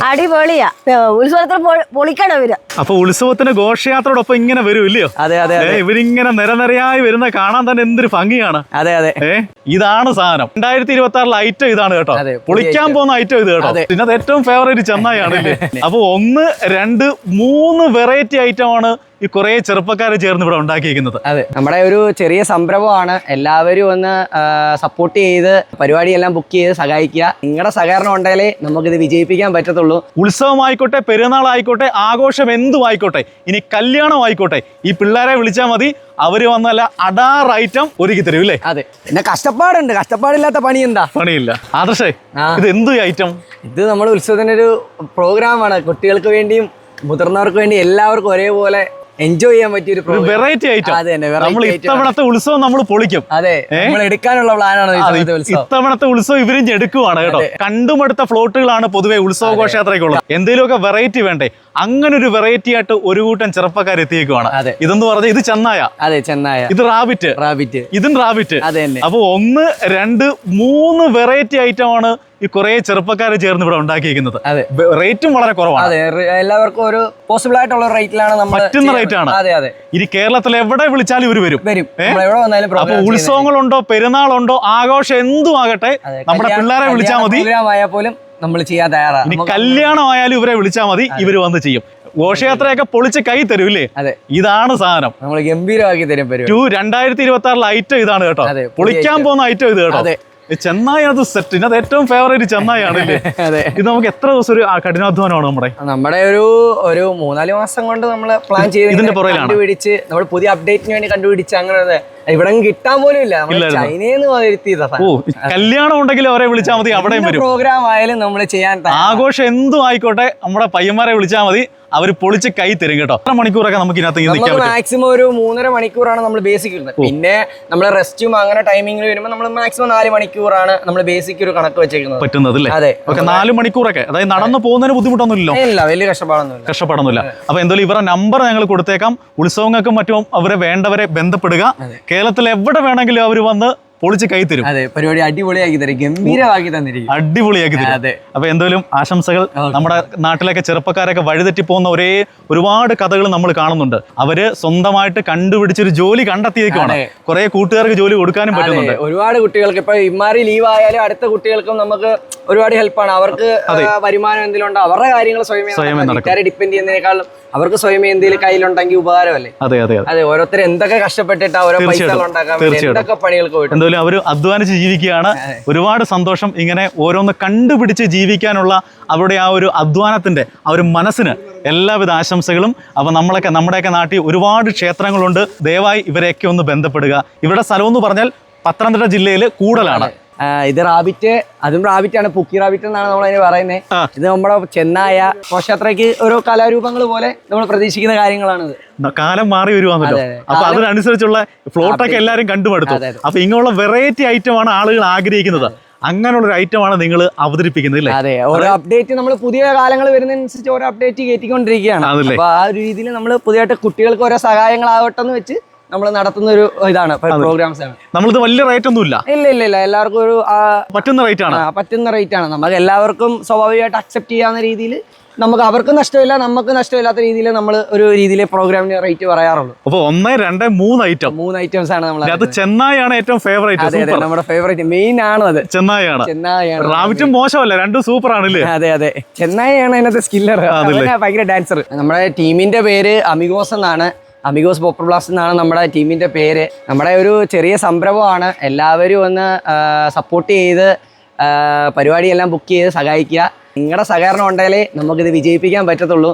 അടിപൊളിയാ. ഉത്സവത്തിന് പൊളിക്കണം ഇവര്. അപ്പൊ ഉത്സവത്തിന് ഘോഷയാത്രയോടൊപ്പം ഇങ്ങനെ വരും ഇല്ലയോ? അതെ അതെ. ഇവരിങ്ങനെ നിരനിരയായി വരുന്ന കാണാൻ തന്നെ എന്തൊരു ഭംഗിയാണ്. അതെ അതെ. ഇതാണ് സാധനം. 2026 ഐറ്റം ഇതാണ് കേട്ടോ. പൊളിക്കാൻ പോകുന്ന ഐറ്റം ഇത് കേട്ടോ. പിന്നെ അത് ഏറ്റവും ഫേവറേറ്റ് ചെന്നായാണ്. അപ്പൊ 1, 2, 3 വെറൈറ്റി ഐറ്റം ആണ് ഈ കുറെ ചെറുപ്പക്കാരെ ചേർന്ന് ഇവിടെ ഉണ്ടാക്കിയിരിക്കുന്നത്. അതെ, നമ്മുടെ ഒരു ചെറിയ സംരംഭമാണ്. എല്ലാവരും ഒന്ന് സപ്പോർട്ട് ചെയ്ത് പരിപാടിയെല്ലാം ബുക്ക് ചെയ്ത് സഹായിക്കുക. നിങ്ങളുടെ സഹകരണം ഉണ്ടെങ്കിലേ നമുക്കിത് വിജയിപ്പിക്കാൻ പറ്റത്തുള്ളൂ. ഉത്സവമായിക്കോട്ടെ, പെരുന്നാളായിക്കോട്ടെ, ആഘോഷം എന്തും ആയിക്കോട്ടെ, ഇനി കല്യാണം ആയിക്കോട്ടെ, ഈ പിള്ളേരെ വിളിച്ചാൽ മതി. അവര് വന്നല്ല അടാർ ഐറ്റം ഒരുക്കി തരും അല്ലേ? അതെ. പിന്നെ കഷ്ടപ്പാടുണ്ട്. കഷ്ടപ്പാടില്ലാത്ത പണി എന്താ? പണിയില്ല. ആദർശേ, ഇത് എന്ത് ഐറ്റം? ഇത് നമ്മുടെ ഉത്സവത്തിന്റെ ഒരു പ്രോഗ്രാമാണ്. കുട്ടികൾക്ക് വേണ്ടിയും മുതിർന്നവർക്ക് വേണ്ടി എല്ലാവർക്കും ഒരേപോലെ എൻജോയ് ചെയ്യാൻ പറ്റിയ ഒരു വെറൈറ്റി ഐറ്റം. നമ്മൾ ഇത്തവണത്തെ ഉത്സവം നമ്മൾ പൊളിക്കും. അതെ, നമ്മൾ എടുക്കാനുള്ള പ്ലാനാണ് ഇത്തവണത്തെ ഉത്സവം ഇവരും എടുക്കുവാണ് കേട്ടോ. കണ്ടുമടുത്ത ഫ്ലോട്ടുകളാണ് പൊതുവെ ഉത്സവ ഘോഷയാത്രയ്ക്കുള്ളത്. എന്തെങ്കിലുമൊക്കെ വെറൈറ്റി വേണ്ടേ? അങ്ങനെ ഒരു വെറൈറ്റി ആയിട്ട് ഒരു കൂട്ടം ചെറുപ്പക്കാർ എത്തിയേക്കുവാണ്. ഇതെന്ന് പറഞ്ഞാൽ ഇത് ചെന്നായ. അതെ, ചെന്നായ. ഇത് റാബിറ്റ്. ഇതും റാബിറ്റ്. അപ്പൊ 1, 2, 3 വെറൈറ്റി ഐറ്റം ആണ് ഈ കുറെ ചെറുപ്പക്കാരെ ചേർന്ന് ഇവിടെ ഉണ്ടാക്കിയിരിക്കുന്നത്. റേറ്റും വളരെ കുറവാണ്. അതെ, എല്ലാവർക്കും ഒരു പോസിബിൾ ആയിട്ടുള്ള റേറ്റിലാണ് നമ്മൾ പറ്റുന്ന റേറ്റ് ആണ്. അതെ അതെ. ഇനി കേരളത്തിൽ എവിടെ വിളിച്ചാലും ഇവർ വരും. അപ്പൊ ഉത്സവങ്ങളുണ്ടോ, പെരുന്നാളുണ്ടോ, ആഘോഷം എന്തും ആകട്ടെ, നമ്മുടെ പിള്ളേരെ വിളിച്ചാൽ മതി. പോലും നമ്മൾ ചെയ്യാൻ തയ്യാറാണ്. ഇനി കല്യാണം ആയാലും ഇവരെ വിളിച്ചാൽ മതി, ഇവര് വന്ന് ചെയ്യും. ഘോഷയാത്രയൊക്കെ പൊളിച്ച് കൈ തരും ഇല്ലേ? ഇതാണ് സാധനം. നമ്മൾ ഗംഭീരമാക്കി തരും. 2026 ഐറ്റം ഇതാണ് കേട്ടോ. പൊളിക്കാൻ പോകുന്ന ഐറ്റം ഇത് കേട്ടോ. ചെന്നായി അത് സെറ്റ്. ഇതിനകത്ത് ഏറ്റവും ഫേവറേറ്റ് ചെന്നായി ആണല്ലേ? ഇത് നമുക്ക് എത്ര ദിവസം ഒരു കഠിനാധ്വാനമാണ് നമ്മുടെ ഒരു 3-4 മാസം കൊണ്ട് നമ്മൾ പ്ലാൻ ചെയ്ത് ഇതിന്റെ കണ്ടുപിടിച്ച് നമ്മൾ പുതിയ അപ്ഡേറ്റിന് വേണ്ടി കണ്ടുപിടിച്ച് അങ്ങനെ ഇവിടെ കിട്ടാൻ പോലും ഇല്ല. ചൈനന്ന് വരുത്തിയതാ. കല്യാണം ഉണ്ടെങ്കിൽ അവരെ വിളിച്ചാൽ മതി, അവിടെയും വരും. പ്രോഗ്രാം ആയാലും നമ്മൾ ചെയ്യാൻ ആഘോഷം എന്തും ആയിക്കോട്ടെ, നമ്മുടെ പയ്യന്മാരെ വിളിച്ചാൽ മതി, അവര് പൊളിച്ച് കൈ തരും കേട്ടോ. എത്ര മണിക്കൂറൊക്കെ നമുക്ക് ഇതിനകത്ത് മാക്സിമം ഒരു 3.5 മണിക്കൂറാണ് നമ്മൾ ബേസിക് ഇടുന്നത്. പിന്നെ നമ്മൾ റെസ്റ്റും അങ്ങനെ ടൈമിംഗ് വരുമ്പോൾ നമ്മൾ മാക്സിമം 4 മണിക്കൂറാണ് നമ്മൾ ബേസിക് ഒരു കണക്ക് വെച്ചേക്കുന്നത്. പറ്റുന്നത് അല്ലേ? 4 മണിക്കൂറൊക്കെ. അതായത് നടന്നു പോകുന്നതിന് ബുദ്ധിമുട്ടൊന്നുമില്ല. ഇല്ല, വലിയ കഷ്ടപ്പാടൊന്നുമില്ല. അപ്പൊ എന്തായാലും ഇവരുടെ നമ്പർ ഞങ്ങൾ കൊടുത്തേക്കാം. ഉത്സവങ്ങൾക്കും മറ്റും അവരെ വേണ്ടവരെ ബന്ധപ്പെടുക. കേരളത്തിൽ എവിടെ വേണമെങ്കിലും അവർ വന്ന് പൊളിച്ച് കൈ തരും. അതെ, പരിപാടി അടിപൊളിയാക്കി തരും, ഗംഭീരമാക്കി തന്നിരിക്കും. അടിപൊളിയാക്കി തരും. അപ്പൊ എന്തായാലും ആശംസകൾ. നമ്മുടെ നാട്ടിലൊക്കെ ചെറുപ്പക്കാരൊക്കെ വഴിതെറ്റി പോകുന്ന ഒരുപാട് കഥകൾ നമ്മൾ കാണുന്നുണ്ട്. അവര് സ്വന്തമായിട്ട് കണ്ടുപിടിച്ചൊരു ജോലി കണ്ടെത്തിയേക്കുവാണ്. കുറെ കൂട്ടുകാർക്ക് ജോലി കൊടുക്കാനും പറ്റുന്നുണ്ട്. ഒരുപാട് കുട്ടികൾക്ക് ഇപ്പൊ ഇമാരി ലീവ് ആയാലും അടുത്ത കുട്ടികൾക്കും നമുക്ക് ഒരുപാട് ഹെൽപ്പാണ്. അവർക്ക് വരുമാനം എന്തെങ്കിലും ഉണ്ടോ, അവരുടെ കാര്യങ്ങൾ സ്വയമേ ഡിപ്പെൻഡ് ചെയ്യുന്നതിനേക്കാളും അവർക്ക് സ്വയമേ എന്തെങ്കിലും കയ്യിലുണ്ടെങ്കിൽ ഉപകാരമല്ലേ? അതെ, ഓരോരുത്തർ എന്തൊക്കെ കഷ്ടപ്പെട്ടിട്ട് ഓരോ പൈസ ഉണ്ടാക്കാൻ എന്തൊക്കെ പണികൾക്ക് പോയിട്ട് എന്തായാലും അവർ അധ്വാനിച്ച് ജീവിക്കുകയാണ്. ഒരുപാട് സന്തോഷം. ഇങ്ങനെ ഓരോന്ന് കണ്ടുപിടിച്ച് ജീവിക്കാനുള്ള അവരുടെ ആ ഒരു അധ്വാനത്തിന്റെ ആ ഒരു മനസ്സിന് എല്ലാവിധ ആശംസകളും. അപ്പൊ നമ്മുടെയൊക്കെ നാട്ടിൽ ഒരുപാട് ക്ഷേത്രങ്ങളുണ്ട്. ദയവായി ഇവരെയൊക്കെ ഒന്ന് ബന്ധപ്പെടുക. ഇവരുടെ സ്ഥലം എന്ന് പറഞ്ഞാൽ പത്തനംതിട്ട ജില്ലയിൽ കൂടലാണ്. ഇത് റാബിറ്റ്, അതും റാബിറ്റാണ്. പുക്കി റാബിറ്റ് എന്നാണ് നമ്മൾ അതിന് പറയുന്നത്. ഇത് നമ്മുടെ ചെന്നായ ഘോഷയാത്രയ്ക്ക് ഓരോ കലാരൂപങ്ങൾ പോലെ നമ്മൾ പ്രതീക്ഷിക്കുന്ന കാര്യങ്ങളാണ്. കാലം മാറി വരുവാന്നല്ലോ. അപ്പൊ അതിനനുസരിച്ചുള്ള ഫ്ലോട്ടൊക്കെ എല്ലാരും കണ്ടുപടുത്തു. അപ്പൊ ഇങ്ങനെയുള്ള വെറൈറ്റി ഐറ്റം ആണ് ആളുകൾ ആഗ്രഹിക്കുന്നത്. അങ്ങനെയുള്ള ഒരു ഐറ്റമാണ് നിങ്ങൾ അവതരിപ്പിക്കുന്നത്. അതെ, ഓരോ അപ്ഡേറ്റ് നമ്മൾ പുതിയ കാലങ്ങൾ വരുന്നതനുസരിച്ച് ഓരോ അപ്ഡേറ്റ് കയറ്റിക്കൊണ്ടിരിക്കുകയാണ്. അപ്പൊ ആ ഒരു രീതിയിൽ നമ്മൾ പുതിയതായിട്ട് കുട്ടികൾക്ക് ഓരോ സഹായങ്ങളാവട്ടെ എന്ന് വെച്ച് നമ്മൾ നടത്തുന്ന ഒരു ഇതാണ് പ്രോഗ്രാംസ് ആണ്. നമ്മളിത് വലിയ റേറ്റ് ഒന്നും ഇല്ല. ഇല്ല, എല്ലാവർക്കും ഒരു പറ്റുന്ന റേറ്റ് ആണ്. നമുക്ക് എല്ലാവർക്കും സ്വാഭാവികമായിട്ട് അക്സെപ്റ്റ് ചെയ്യാവുന്ന രീതിയിൽ, നമുക്ക് അവർക്ക് നഷ്ടമില്ല, നമുക്ക് നഷ്ടമില്ലാത്ത രീതിയിൽ നമ്മൾ ഒരു രീതിയിൽ പ്രോഗ്രാമിന് റേറ്റ് പറയാറുള്ളൂ. അപ്പൊ 1, 2, 3 ഐറ്റംസ് ആണ് നമ്മൾ. അത് ചെന്നായാണ് ഏറ്റവും ഫേവറേറ്റ്. നമ്മുടെ ഫേവറേറ്റ് മെയിൻ ആണ് അത്. ചെന്നായാണ്. റാബിറ്റും മോശമല്ല, രണ്ടും സൂപ്പർ ആണല്ലേ? അതെ, ചെന്നായാണ് അതിനകത്ത് സ്കില്ലർ, ഭയങ്കര ഡാൻസർ. നമ്മുടെ ടീമിന്റെ പേര് അമിഗോസ് എന്നാണ്. അമിഗോസ് പോപ്പർ ബ്ലാസ്റ്റ് എന്നാണ് നമ്മുടെ ടീമിന്റെ പേര്. നമ്മുടെ ഒരു ചെറിയ സംരംഭമാണ്. എല്ലാവരും ഒന്ന് സപ്പോർട്ട് ചെയ്ത് പരിപാടിയെല്ലാം ബുക്ക് ചെയ്ത് സഹായിക്കുക. നിങ്ങളുടെ സഹകരണം ഉണ്ടെങ്കിലേ നമുക്കിത് വിജയിപ്പിക്കാൻ പറ്റത്തുള്ളൂ.